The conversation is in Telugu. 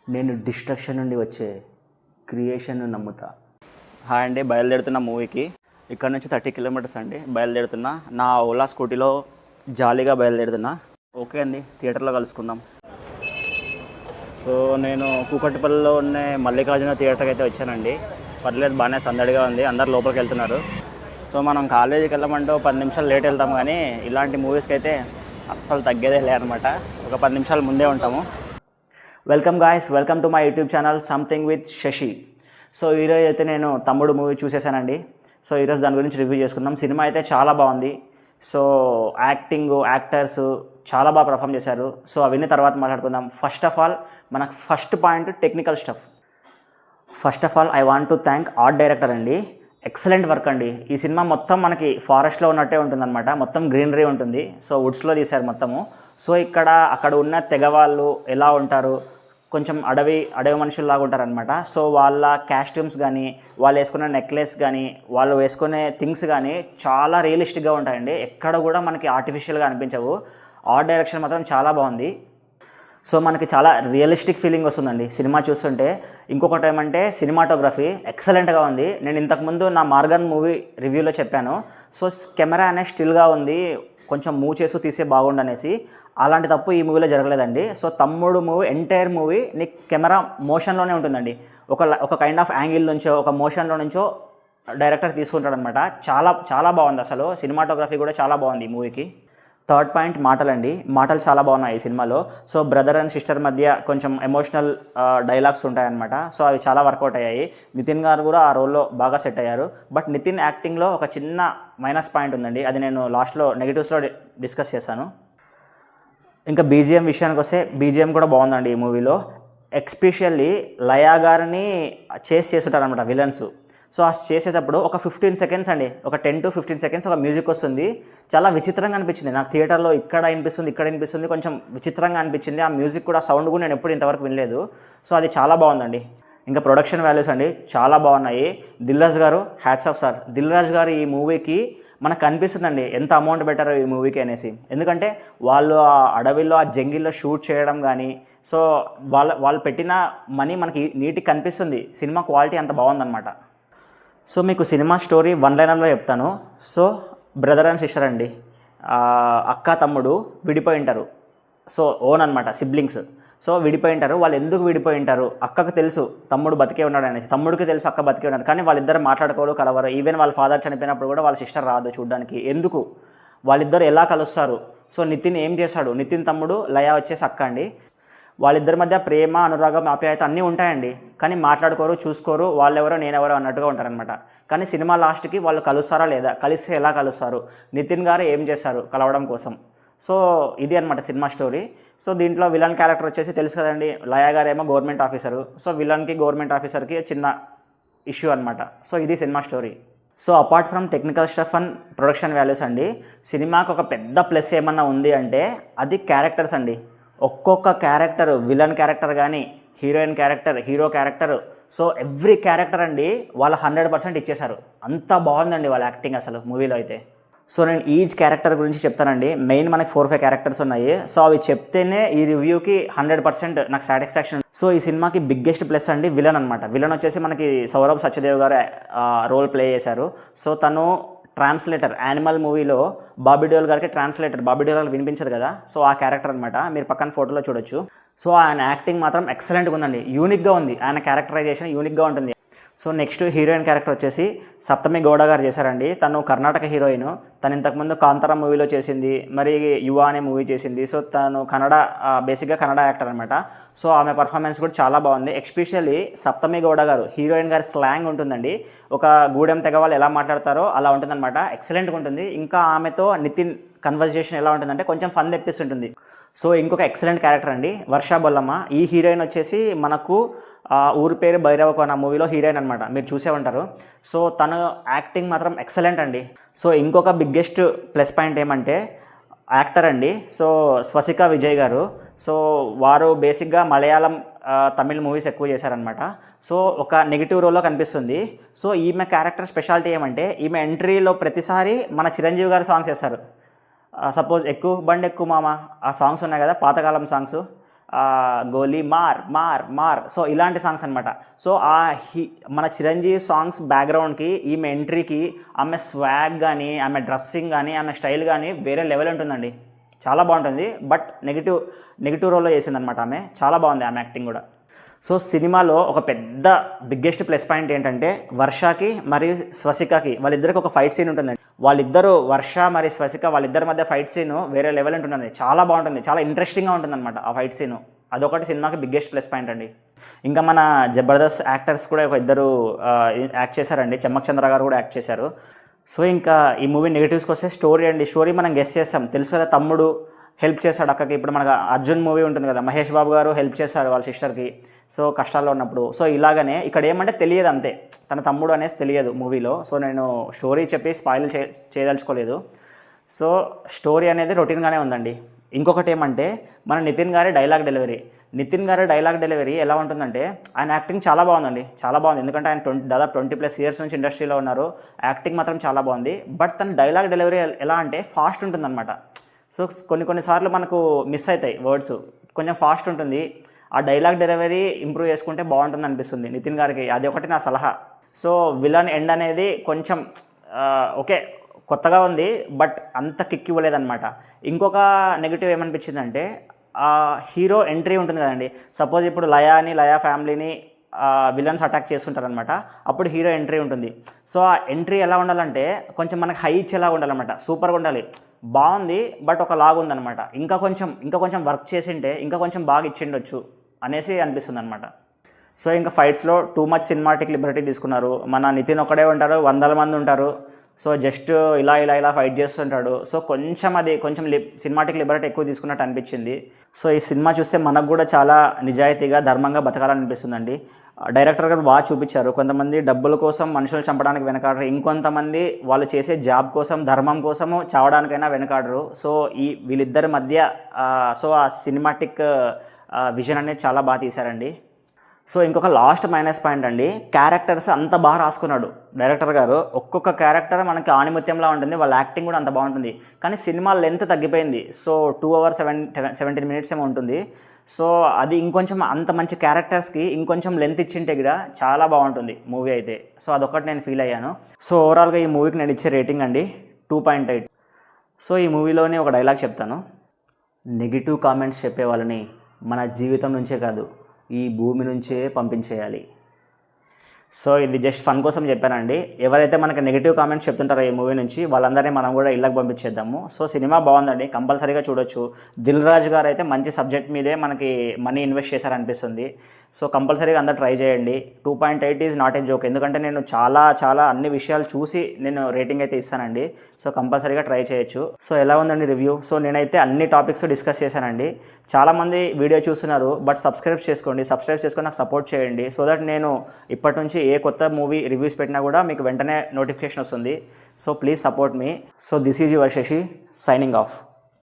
నేను డిస్ట్రక్షన్ నుండి వచ్చే క్రియేషన్ను నమ్ముతా. హాయ్ అండి, బయలుదేరుతున్న మూవీకి. ఇక్కడ నుంచి 30 కిలోమీటర్స్ అండి బయలుదేరుతున్నా. నా ఓలా స్కూటీలో జాలీగా బయలుదేరుతున్నా. ఓకే అండి, థియేటర్లో కలుసుకుందాం. సో నేను కూకట్పల్లిలో ఉన్న మల్లికార్జున థియేటర్కి అయితే వచ్చానండి. పర్లేదు, బాగానే సందడిగా ఉంది, అందరు లోపలికి వెళ్తున్నారు. సో మనం కాలేజీకి వెళ్ళమంటే 10 నిమిషాలు లేట్ వెళ్తాం, కానీ ఇలాంటి మూవీస్కి అయితే అస్సలు తగ్గేదే లేదనమాట. ఒక 10 నిమిషాలు ముందే ఉంటాము. Welcome guys, welcome to my YouTube channel something with Shashi. So ఈరోజు అయితే నేను తమ్ముడు మూవీ చూసేసానండి. సో ఈరోజు దాని గురించి రివ్యూ చేసుకుందాం. సినిమా అయితే చాలా బాగుంది. సో యాక్టింగ్, యాక్టర్స్ చాలా బాగా పర్ఫామ్ చేశారు. సో అవన్నీ తర్వాత మాట్లాడుకుందాం. ఫస్ట్ ఆఫ్ ఆల్ మనకు first point technical stuff. First of all I want to thank art director అండి. ఎక్సలెంట్ వర్క్ అండి. ఈ సినిమా మొత్తం మనకి ఫారెస్ట్లో ఉన్నట్టే ఉంటుందన్నమాట. మొత్తం గ్రీనరీ ఉంటుంది. సో వుడ్స్లో తీశారు మొత్తము. సో అక్కడ ఉన్న తెగవాళ్ళు ఎలా ఉంటారు, కొంచెం అడవి మనుషుల్లాగా ఉంటారనమాట. సో వాళ్ళ కాస్ట్యూమ్స్ కానీ, వాళ్ళు వేసుకునే నెక్లెస్ కానీ, వాళ్ళు వేసుకునే థింగ్స్ కానీ చాలా రియలిస్టిక్గా ఉంటాయండి. ఎక్కడ కూడా మనకి ఆర్టిఫిషియల్గా అనిపించవు. ఆర్ట్ డైరెక్షన్ మాత్రం చాలా బాగుంది. సో మనకి చాలా రియలిస్టిక్ ఫీలింగ్ వస్తుందండి సినిమా చూస్తుంటే. ఇంకొకటి ఏమంటే సినిమాటోగ్రఫీ ఎక్సలెంట్గా ఉంది. నేను ఇంతకుముందు నా మార్గన్ మూవీ రివ్యూలో చెప్పాను. సో కెమెరా అనేది స్టిల్గా ఉంది, కొంచెం మూవ్ చేస్తూ తీసే బాగుండనేసి. అలాంటి తప్పు ఈ మూవీలో జరగలేదండి. సో తమ్ముడు మూవీ ఎంటైర్ మూవీ నీకు కెమెరా మోషన్లోనే ఉంటుందండి. ఒక కైండ్ ఆఫ్ యాంగిల్ నుంచో, ఒక మోషన్లో నుంచో డైరెక్టర్ తీసుకుంటాడనమాట. చాలా చాలా బాగుంది. అసలు సినిమాటోగ్రఫీ కూడా చాలా బాగుంది ఈ మూవీకి. థర్డ్ పాయింట్ మాటలండి. మాటలు చాలా బాగున్నాయి ఈ సినిమాలో. సో బ్రదర్ అండ్ సిస్టర్ మధ్య కొంచెం ఎమోషనల్ డైలాగ్స్ ఉంటాయన్నమాట. సో అవి చాలా వర్కౌట్ అయ్యాయి. నితిన్ గారు కూడా ఆ రోల్లో బాగా సెట్ అయ్యారు. బట్ నితిన్ యాక్టింగ్లో ఒక చిన్న మైనస్ పాయింట్ ఉందండి. అది నేను లాస్ట్లో నెగిటివ్స్లో డిస్కస్ చేశాను. ఇంకా బీజిఎం విషయానికి వస్తే బీజిఎం కూడా బాగుందండి ఈ మూవీలో. ఎస్పెషల్లీ లయా గారిని చేస్తుంటారనమాట విలన్స్. సో ఆ చేసేటప్పుడు ఒక 15 సెకండ్స్ అండి, ఒక 10 to 15 సెకండ్స్ ఒక మ్యూజిక్ వస్తుంది. చాలా విచిత్రంగా అనిపించింది నాకు. థియేటర్లో ఇక్కడ వినిపిస్తుంది, కొంచెం విచిత్రంగా అనిపించింది. ఆ మ్యూజిక్ కూడా, సౌండ్ కూడా నేను ఎప్పుడు ఇంతవరకు వినలేదు. సో అది చాలా బాగుందండి. ఇంకా ప్రొడక్షన్ వాల్యూస్ అండి చాలా బాగున్నాయి. దిల్ రాజు గారు hats off sir. Dil Raju గారు ఈ మూవీకి మనకు కనిపిస్తుందండి ఎంత అమౌంట్ పెట్టారో ఈ మూవీకి అనేసి. ఎందుకంటే వాళ్ళు ఆ అడవిలో, ఆ జంగిల్లో షూట్ చేయడం కానీ, సో వాళ్ళు పెట్టిన మనీ మనకి నీట్గా కనిపిస్తుంది. సినిమా క్వాలిటీ అంత బాగుందన్నమాట. సో మీకు సినిమా స్టోరీ వన్ లైనర్లో చెప్తాను. సో బ్రదర్ అండ్ సిస్టర్ అండి, అక్క తమ్ముడు విడిపోయి ఉంటారు. సో ఓన్ అనమాట, సిబ్లింగ్స్. సో విడిపోయి ఉంటారు. వాళ్ళు ఎందుకు విడిపోయి ఉంటారు? అక్కకు తెలుసు తమ్ముడు బతికే ఉన్నాడు అనేసి, తమ్ముడికి తెలుసు అక్క బతికే ఉన్నాడు. కానీ వాళ్ళిద్దరు మాట్లాడుకోవడం, కలవరు. ఈవెన్ వాళ్ళ ఫాదర్ చనిపోయినప్పుడు కూడా వాళ్ళ సిస్టర్ రాదు చూడడానికి. ఎందుకు? వాళ్ళిద్దరు ఎలా కలుస్తారు? సో నితిన్ ఏం చేశాడు? నితిన్ తమ్ముడు, లయ వచ్చేసి అక్క అండి. వాళ్ళిద్దరి మధ్య ప్రేమ, అనురాగం, ఆప్యాయత అన్నీ ఉంటాయండి. కానీ మాట్లాడుకోరు, చూసుకోరు. వాళ్ళెవరో నేనెవరో అన్నట్టుగా ఉంటారనమాట. కానీ సినిమా లాస్ట్కి వాళ్ళు కలుస్తారా లేదా, కలిస్తే ఎలా కలుస్తారు, నితిన్ గారు ఏం చేశారు కలవడం కోసం. సో ఇది అనమాట సినిమా స్టోరీ. సో దీంట్లో విలన్ క్యారెక్టర్ వచ్చేసి తెలుసు కదండి, లయా గారు ఏమో గవర్నమెంట్ ఆఫీసరు. సో విలన్కి, గవర్నమెంట్ ఆఫీసర్కి చిన్న ఇష్యూ అనమాట. సో ఇది cinema story. So apart from technical stuff and production values అండి, సినిమాకి ఒక పెద్ద ప్లస్ ఏమన్నా ఉంది అంటే అది క్యారెక్టర్స్ అండి. ఒక్కొక్క క్యారెక్టర్, విలన్ క్యారెక్టర్ కానీ, heroine character, hero character, so every character అండి వాళ్ళు 100% ఇచ్చేశారు. అంత బాగుందండి వాళ్ళ యాక్టింగ్ అసలు మూవీలో అయితే. సో నేను ఈచ్ క్యారెక్టర్ గురించి చెప్తానండి. మెయిన్ మనకి 4-5 క్యారెక్టర్స్ ఉన్నాయి. సో అవి చెప్తేనే ఈ రివ్యూకి 100% నాకు సాటిస్ఫాక్షన్. సో ఈ సినిమాకి బిగ్గెస్ట్ ప్లస్ అండి విలన్ అనమాట. విలన్ వచ్చేసి మనకి సౌరభ్ సత్యదేవ్ గారు రోల్ ప్లే చేశారు. సో తను ట్రాన్స్లేటర్, యానిమల్ మూవీలో బాబీ డియోల్ గారికి ట్రాన్స్లేటర్, బాబీ డియోల్ గారికి వినిపించదు కదా, సో ఆ క్యారెక్టర్ అనమాట. మీరు పక్కన ఫోటోలో చూడొచ్చు. సో ఆయన యాక్టింగ్ మాత్రం ఎక్సలెంట్గా ఉందండి. యూనిక్గా ఉంది, ఆయన క్యారెక్టరైజేషన్ యూనిక్గా ఉంటుంది. సో నెక్స్ట్ హీరోయిన్ క్యారెక్టర్ వచ్చేసి సప్తమి గౌడ గారు చేశారండి. తను కర్ణాటక హీరోయిన్. తను ఇంతకుముందు కాంతారా మూవీలో చేసింది, మరి యువ అనే మూవీ చేసింది. సో తను బేసిక్గా కన్నడ యాక్టర్ అనమాట. సో ఆమె పర్ఫార్మెన్స్ కూడా చాలా బాగుంది. ఎస్పెషల్లీ సప్తమి గౌడ గారు, హీరోయిన్ గారి స్లాంగ్ ఉంటుందండి. ఒక గూడెం తెగ వాళ్ళు ఎలా మాట్లాడతారో అలా ఉంటుందన్నమాట. ఎక్సలెంట్గా ఉంటుంది. ఇంకా ఆమెతో నితిన్ కన్వర్జేషన్ ఎలా ఉంటుందంటే కొంచెం ఫన్ తెప్పిస్తుంటుంది. సో ఇంకొక ఎక్సలెంట్ క్యారెక్టర్ అండి వర్ష బొల్లమ్మ. ఈ హీరోయిన్ వచ్చేసి మనకు ఊరి పేరు భైరవకోన మూవీలో హీరోయిన్ అనమాట, మీరు చూసే ఉంటారు. సో తన యాక్టింగ్ మాత్రం ఎక్సలెంట్ అండి. సో ఇంకొక బిగ్గెస్ట్ ప్లస్ పాయింట్ ఏమంటే యాక్టర్ అండి. సో స్వసిక విజయ్ గారు. సో వారు బేసిక్గా మలయాళం, తమిళ్ మూవీస్ ఎక్కువ చేశారనమాట. సో ఒక నెగిటివ్ రోల్లో కనిపిస్తుంది. సో ఈమె క్యారెక్టర్ స్పెషాలిటీ ఏమంటే ఈమె ఎంట్రీలో ప్రతిసారి మన చిరంజీవి గారి సాంగ్స్ వేస్తారు. సపోజ్ ఎక్కువ బండి ఎక్కువ మామ, ఆ సాంగ్స్ ఉన్నాయి కదా పాతకాలం సాంగ్స్, గోలీ మార్ మార్ మార్. సో ఇలాంటి సాంగ్స్ అనమాట. సో మన చిరంజీవి సాంగ్స్ బ్యాక్గ్రౌండ్కి ఈమె ఎంట్రీకి ఆమె స్వాగ్ కానీ, ఆమె డ్రెస్సింగ్ కానీ, ఆమె స్టైల్ కానీ వేరే లెవెల్ ఉంటుందండి. చాలా బాగుంటుంది. బట్ నెగిటివ్ రోల్లో చేసిందనమాట ఆమె. చాలా బాగుంది ఆమె యాక్టింగ్ కూడా. సో సినిమాలో ఒక పెద్ద బిగ్గెస్ట్ ప్లస్ పాయింట్ ఏంటంటే వర్షకి మరియు స్వసికకి వాళ్ళిద్దరికి ఒక ఫైట్ సీన్ ఉంటుందండి. వాళ్ళిద్దరూ వర్ష మరియు స్వసిక వాళ్ళిద్దరి మధ్య ఫైట్ సీను వేరే లెవెల్ ఉంటుందండి. చాలా బాగుంటుంది, చాలా ఇంట్రెస్టింగ్గా ఉంటుందన్నమాట ఆ ఫైట్ సీను. అదొకటి సినిమాకి బిగ్గెస్ట్ ప్లస్ పాయింట్ అండి. ఇంకా మన జబర్దస్త్ యాక్టర్స్ కూడా ఒక ఇద్దరు యాక్ట్ చేశారండి. చెమ్మక్ చంద్ర గారు కూడా యాక్ట్ చేశారు. సో ఇంకా ఈ మూవీ నెగిటివ్స్కి వస్తే స్టోరీ అండి. స్టోరీ మనం గెస్ చేస్తాం. తెలుసు కదా, తమ్ముడు హెల్ప్ చేశాడు అక్కకి. ఇప్పుడు మనకు అర్జున్ మూవీ ఉంటుంది కదా, మహేష్ బాబు గారు హెల్ప్ చేశారు వాళ్ళ సిస్టర్కి సో కష్టాల్లో ఉన్నప్పుడు. సో ఇలాగనే ఇక్కడ ఏమంటే తెలియదు అంతే, తన తమ్ముడు అనేసి తెలియదు మూవీలో. సో నేను స్టోరీ చెప్పి స్పాయిల్ చేయదలుచుకోలేదు. సో స్టోరీ అనేది రొటీన్గానే ఉందండి. ఇంకొకటి ఏమంటే మన నితిన్ గారి డైలాగ్ డెలివరీ ఎలా ఉంటుందంటే ఆయన యాక్టింగ్ చాలా బాగుందండి. చాలా బాగుంది. ఎందుకంటే ఆయన దాదాపు 20+ ఇయర్స్ నుంచి ఇండస్ట్రీలో ఉన్నారు. యాక్టింగ్ మాత్రం చాలా బాగుంది. బట్ తన డైలాగ్ డెలివరీ ఎలా అంటే ఫాస్ట్ ఉంటుందన్నమాట. సో కొన్నిసార్లు మనకు మిస్ అవుతాయి వర్డ్స్, కొంచెం ఫాస్ట్ ఉంటుంది. ఆ డైలాగ్ డెలివరీ ఇంప్రూవ్ చేసుకుంటే బాగుంటుంది అనిపిస్తుంది నితిన్ గారికి. అది ఒకటి నా సలహా. సో విలన్ ఎండ్ అనేది కొంచెం ఓకే కొత్తగా ఉంది, బట్ అంత కిక్ ఇవ్వలేదన్నమాట. ఇంకొక నెగిటివ్ ఏమనిపించిందంటే హీరో ఎంట్రీ ఉంటుంది కదండి. సపోజ్ ఇప్పుడు లయా ఫ్యామిలీని విలన్స్ అటాక్ చేస్తుంటారనమాట. అప్పుడు హీరో ఎంట్రీ ఉంటుంది. సో ఆ ఎంట్రీ ఎలా ఉండాలంటే కొంచెం మనకు హై ఇచ్చేలా ఉండాలన్నమాట. సూపర్గా ఉండాలి. బాగుంది, బట్ ఒక లాగ్ ఉందన్నమాట. ఇంకా కొంచెం వర్క్ చేసింటే ఇంకా కొంచెం బాగా ఇచ్చిండొచ్చు అనేసి అనిపిస్తుంది అనమాట. సో ఇంకా ఫైట్స్లో టూ మచ్ సినిమాటిక్ లిబర్టీ తీసుకున్నారు. మన నితిన్ ఒక్కడే ఉంటారు, 100 మంది ఉంటారు. సో జస్ట్ ఇలా ఫైట్ చేస్తుంటాడు. సో కొంచెం సినిమాటిక్ లిబర్టీ ఎక్కువ తీసుకున్నట్టు అనిపించింది. సో ఈ సినిమా చూస్తే మనకు కూడా చాలా నిజాయితీగా ధర్మంగా బతకాలనిపిస్తుందండి. డైరెక్టర్ గారు బాగా చూపించారు. కొంతమంది డబ్బుల కోసం మనుషులు చంపడానికి వెనకాడరు, ఇంకొంతమంది వాళ్ళు చేసే జాబ్ కోసం ధర్మం కోసము చావడానికైనా వెనకాడరు. సో వీళ్ళిద్దరి మధ్య సో ఆ సినిమాటిక్ విజన్ అనేది చాలా బాగా తీశారండి. సో ఇంకొక లాస్ట్ మైనస్ పాయింట్ అండి, క్యారెక్టర్స్ అంత బాగా రాసుకున్నాడు డైరెక్టర్ గారు. ఒక్కొక్క క్యారెక్టర్ మనకి ఆణిముత్యంలా ఉంటుంది, వాళ్ళ యాక్టింగ్ కూడా అంత బాగుంటుంది. కానీ సినిమా లెంత్ తగ్గిపోయింది. సో 2 hours 17 minutes ఏమో ఉంటుంది. సో అది ఇంకొంచెం అంత మంచి క్యారెక్టర్స్కి ఇంకొంచెం లెంత్ ఇచ్చింటే కూడా చాలా బాగుంటుంది మూవీ అయితే. సో అదొకటి నేను ఫీల్ అయ్యాను. సో ఓవరాల్గా ఈ మూవీకి నేను ఇచ్చే రేటింగ్ అండి 2.8. సో ఈ మూవీలోని ఒక డైలాగ్ చెప్తాను. నెగిటివ్ కామెంట్స్ చెప్పే వాళ్ళని మన జీవితం నుంచే కాదు ఈ భూమి నుంచే పంపించేయాలి. సో ఇది జస్ట్ ఫన్ కోసం చెప్పానండి. ఎవరైతే మనకి నెగిటివ్ కామెంట్స్ చెప్తుంటారో ఈ మూవీ నుంచి వాళ్ళందరినీ మనం కూడా ఇళ్ళకి పంపించేద్దాము. సో సినిమా బాగుందండి, కంపల్సరీగా చూడొచ్చు. దిల్ రాజు గారు అయితే మంచి సబ్జెక్ట్ మీదే మనకి మనీ ఇన్వెస్ట్ చేశారనిపిస్తుంది. సో కంపల్సరీగా అందరూ ట్రై చేయండి. 2.8 ఈజ్ నాట్ ఏ జోక్. ఎందుకంటే నేను చాలా అన్ని విషయాలు చూసి నేను రేటింగ్ అయితే ఇస్తానండి. సో కంపల్సరీగా ట్రై చేయొచ్చు. సో ఎలా ఉందండి రివ్యూ? సో నేనైతే అన్ని టాపిక్స్ డిస్కస్ చేశానండి. చాలామంది వీడియో చూస్తున్నారు, బట్ సబ్స్క్రైబ్ చేసుకొని నాకు సపోర్ట్ చేయండి. సో దట్ నేను ఇప్పటి నుంచి ఏ కొత్త మూవీ రివ్యూస్ పెట్టినా కూడా మీకు వెంటనే నోటిఫికేషన్ వస్తుంది. So please support me. So this is your Shashi signing of.